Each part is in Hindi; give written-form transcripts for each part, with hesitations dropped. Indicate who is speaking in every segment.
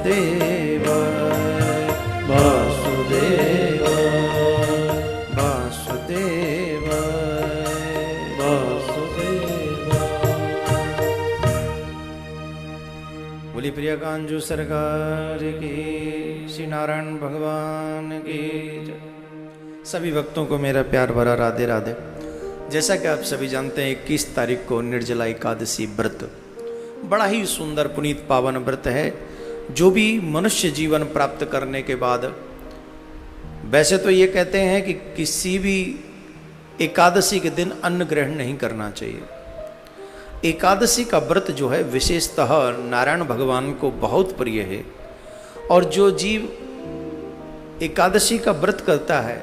Speaker 1: वासुदेवाय वासुदेवाय वासुदेवाय वासुदेवाय। बोली प्रियकांजू सरकार की, श्री नारायण भगवान की जय। सभी भक्तों को मेरा प्यार भरा राधे राधे। जैसा कि आप सभी जानते हैं 21 तारीख को निर्जला एकादशी व्रत बड़ा ही सुंदर पुनीत पावन व्रत है, जो भी मनुष्य जीवन प्राप्त करने के बाद, वैसे तो ये कहते हैं कि किसी भी एकादशी के दिन अन्न ग्रहण नहीं करना चाहिए। एकादशी का व्रत जो है विशेषतः नारायण भगवान को बहुत प्रिय है, और जो जीव एकादशी का व्रत करता है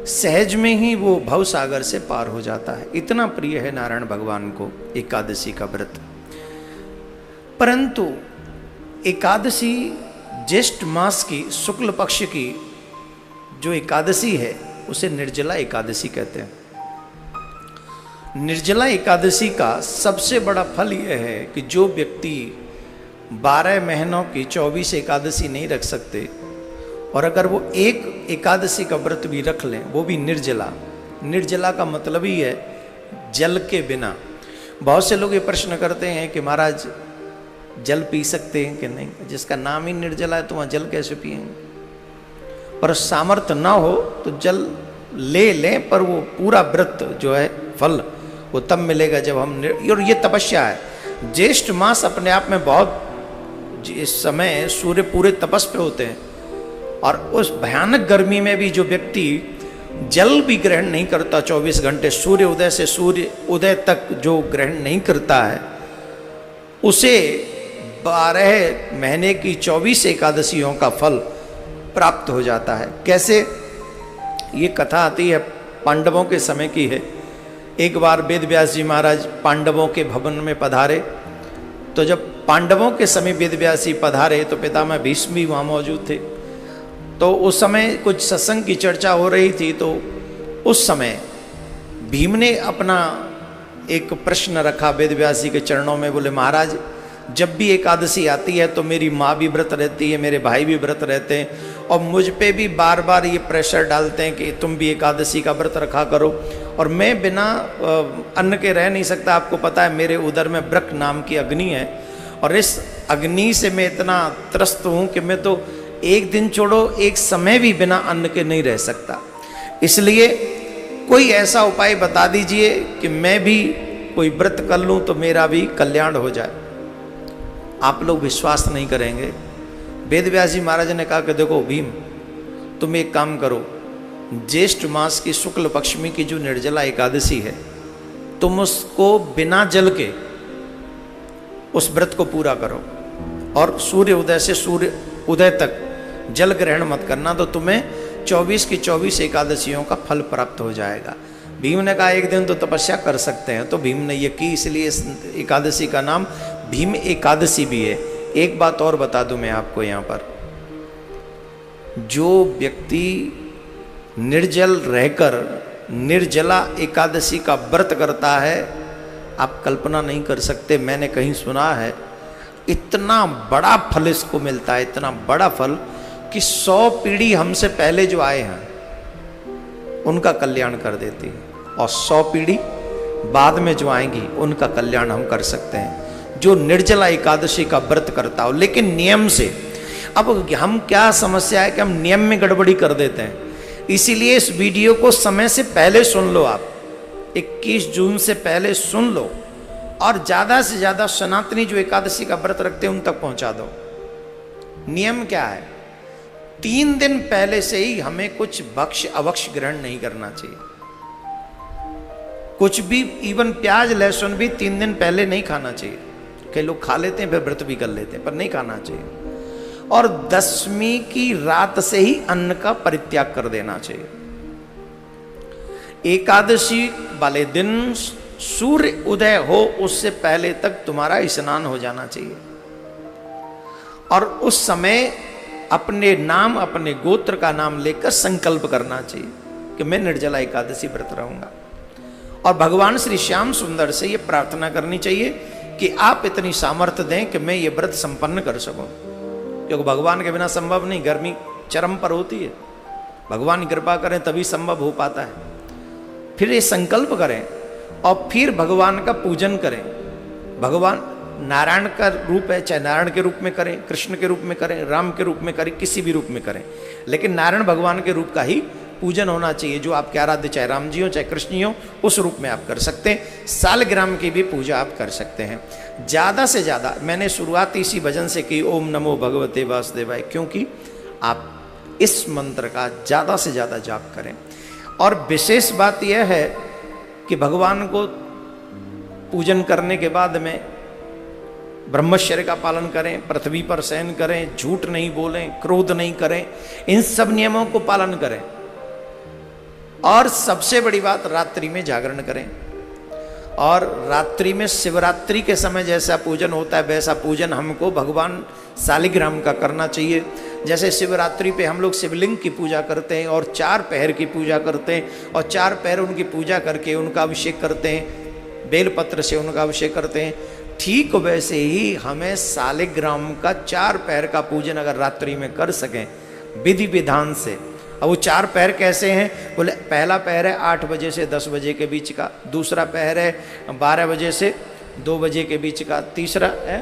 Speaker 1: सहज में ही वो भव सागर से पार हो जाता है। इतना प्रिय है नारायण भगवान को एकादशी का व्रत। परंतु एकादशी ज्येष्ठ मास की शुक्ल पक्ष की जो एकादशी है उसे निर्जला एकादशी कहते हैं। निर्जला एकादशी का सबसे बड़ा फल यह है कि जो व्यक्ति 12 महीनों की 24 एकादशी नहीं रख सकते, और अगर वो एक एकादशी का व्रत भी रख लें, वो भी निर्जला। निर्जला का मतलब ही है जल के बिना। बहुत से लोग ये प्रश्न करते हैं कि महाराज जल पी सकते हैं कि नहीं, जिसका नाम ही निर्जला है तो वहाँ जल कैसे पिएंगे। पर सामर्थ्य ना हो तो जल ले लें, पर वो पूरा व्रत जो है फल वो तब मिलेगा जब हम और ये तपस्या है। ज्येष्ठ मास अपने आप में बहुत, इस समय सूर्य पूरे तपस पे होते हैं, और उस भयानक गर्मी में भी जो व्यक्ति जल भी ग्रहण नहीं करता 24 घंटे, सूर्य उदय से सूर्य उदय तक जो ग्रहण नहीं करता है, उसे 12 महीने की 24 एकादशियों का फल प्राप्त हो जाता है। कैसे? ये कथा आती है पांडवों के समय की है। एक बार वेद व्यास जी महाराज पांडवों के भवन में पधारे, तो जब पांडवों के समय वेद व्यास जी पधारे तो पितामह भीष्म भी वहाँ मौजूद थे। तो उस समय कुछ सत्संग की चर्चा हो रही थी, तो उस समय भीम ने अपना एक प्रश्न रखा वेद व्यास जी के चरणों में। बोले महाराज, जब भी एकादशी आती है तो मेरी माँ भी व्रत रहती है, मेरे भाई भी व्रत रहते हैं, और मुझ पे भी बार बार ये प्रेशर डालते हैं कि तुम भी एकादशी का व्रत रखा करो, और मैं बिना अन्न के रह नहीं सकता। आपको पता है मेरे उदर में ब्रक नाम की अग्नि है, और इस अग्नि से मैं इतना त्रस्त हूँ कि मैं तो एक दिन छोड़ो एक समय भी बिना अन्न के नहीं रह सकता। इसलिए कोई ऐसा उपाय बता दीजिए कि मैं भी कोई व्रत कर लूँ तो मेरा भी कल्याण हो जाए। आप लोग विश्वास नहीं करेंगे, वेद व्यास जी महाराज ने कहा कि देखो भीम, तुम एक काम करो, ज्येष्ठ मास की शुक्ल पक्ष में की जो निर्जला एकादशी है, तुम उसको बिना जल के उस व्रत को पूरा करो, और सूर्य उदय से सूर्य उदय तक जल ग्रहण मत करना, तो तुम्हें 24 की 24 एकादशियों का फल प्राप्त हो जाएगा। भीम ने कहा एक दिन तो तपस्या कर सकते हैं, तो भीम ने ये की, इसलिए इस एकादशी का नाम भीम एकादशी भी है। एक बात और बता दूं मैं आपको यहाँ पर, जो व्यक्ति निर्जल रहकर निर्जला एकादशी का व्रत करता है, आप कल्पना नहीं कर सकते, मैंने कहीं सुना है इतना बड़ा फल इसको मिलता है, इतना बड़ा फल कि 100 पीढ़ी हमसे पहले जो आए हैं उनका कल्याण कर देती है, और 100 पीढ़ी बाद में जो आएंगी उनका कल्याण हम कर सकते हैं, जो निर्जला एकादशी का व्रत करता हो, लेकिन नियम से। अब हम क्या समस्या है कि हम नियम में गड़बड़ी कर देते हैं, इसीलिए इस वीडियो को समय से पहले सुन लो। आप 21 जून से पहले सुन लो, और ज़्यादा से ज़्यादा सनातनी जो एकादशी का व्रत रखते हैं उन तक पहुंचा दो। नियम क्या है? 3 दिन पहले से ही हमें कुछ भक्ष्य अभक्ष्य ग्रहण नहीं करना चाहिए। कुछ भी, इवन प्याज लहसुन भी 3 दिन पहले नहीं खाना चाहिए। कई लोग खा लेते हैं फिर व्रत भी कर लेते हैं, पर नहीं खाना चाहिए। और 10वीं की रात से ही अन्न का परित्याग कर देना चाहिए। एकादशी वाले दिन सूर्य उदय हो उससे पहले तक तुम्हारा स्नान हो जाना चाहिए, और उस समय अपने नाम, अपने गोत्र का नाम लेकर संकल्प करना चाहिए कि मैं निर्जला एकादशी व्रत रहूंगा। और भगवान श्री श्याम सुंदर से ये प्रार्थना करनी चाहिए कि आप इतनी सामर्थ्य दें कि मैं ये व्रत संपन्न कर सकूं, क्योंकि भगवान के बिना संभव नहीं, गर्मी चरम पर होती है, भगवान कृपा करें तभी संभव हो पाता है। फिर ये संकल्प करें और फिर भगवान का पूजन करें। भगवान नारायण का रूप है, चाहे नारायण के रूप में करें, कृष्ण के रूप में करें, राम के रूप में करें, किसी भी रूप में करें, लेकिन नारायण भगवान के रूप का ही पूजन होना चाहिए। जो आपके आराध्य, चाहे राम जी हो चाहे कृष्ण जी हो, उस रूप में आप कर सकते हैं। सालग्राम की भी पूजा आप कर सकते हैं। ज़्यादा से ज़्यादा मैंने शुरुआत इसी भजन से की, ओम नमो भगवते वासुदेवाय, क्योंकि आप इस मंत्र का ज़्यादा से ज़्यादा जाप करें। और विशेष बात यह है कि भगवान को पूजन करने के बाद में ब्रह्मचर्य का पालन करें, पृथ्वी पर शयन करें, झूठ नहीं बोलें, क्रोध नहीं करें, इन सब नियमों को पालन करें। और सबसे बड़ी बात, रात्रि में जागरण करें। और रात्रि में शिवरात्रि के समय जैसा पूजन होता है वैसा पूजन हमको भगवान सालिग्राम का करना चाहिए। जैसे शिवरात्रि पे हम लोग शिवलिंग की पूजा करते हैं और 4 पहर की पूजा करते हैं और 4 पहर उनकी पूजा करके उनका अभिषेक करते हैं, बेलपत्र से उनका अभिषेक करते हैं, ठीक वैसे ही हमें सालिग्राम का 4 पहर का पूजन अगर रात्रि में कर सकें विधि विधान से। अब वो 4 पहर कैसे हैं? बोले पहला पहर है 8 बजे से 10 बजे के बीच का, दूसरा पहर है 12 बजे से 2 बजे के बीच का, तीसरा है,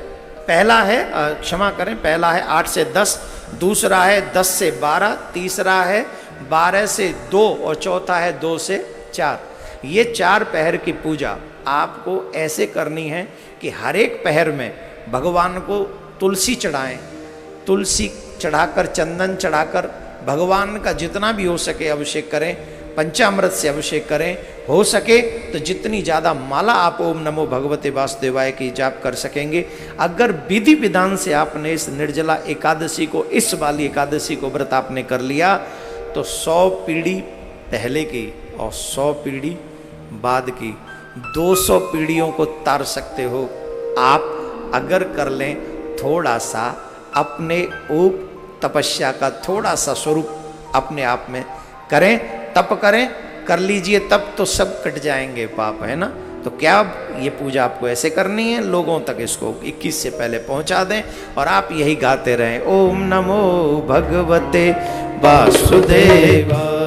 Speaker 1: पहला है क्षमा करें, पहला है 8 से 10, दूसरा है 10 से 12, तीसरा है 12 से 2 और चौथा है 2 से 4। ये 4 पहर की पूजा आपको ऐसे करनी है कि हर एक पहर में भगवान को तुलसी चढ़ाएं, तुलसी चढ़ाकर, चंदन चढ़ाकर भगवान का जितना भी हो सके अभिषेक करें, पंचामृत से अभिषेक करें। हो सके तो जितनी ज़्यादा माला आप ओम नमो भगवते वासुदेवाय की जाप कर सकेंगे। अगर विधि विधान से आपने इस निर्जला एकादशी को, इस वाली एकादशी को व्रत आपने कर लिया तो 100 पीढ़ी पहले की और 100 पीढ़ी बाद की 200 पीढ़ियों को तार सकते हो आप, अगर कर लें थोड़ा सा अपने ऊप तपस्या का थोड़ा सा स्वरूप अपने आप में करें, तप करें, कर लीजिए, तब तो सब कट जाएंगे पाप, है ना। तो क्या ये पूजा आपको ऐसे करनी है, लोगों तक इसको 21 से पहले पहुंचा दें और आप यही गाते रहें, ओम नमो भगवते वासुदेवाय।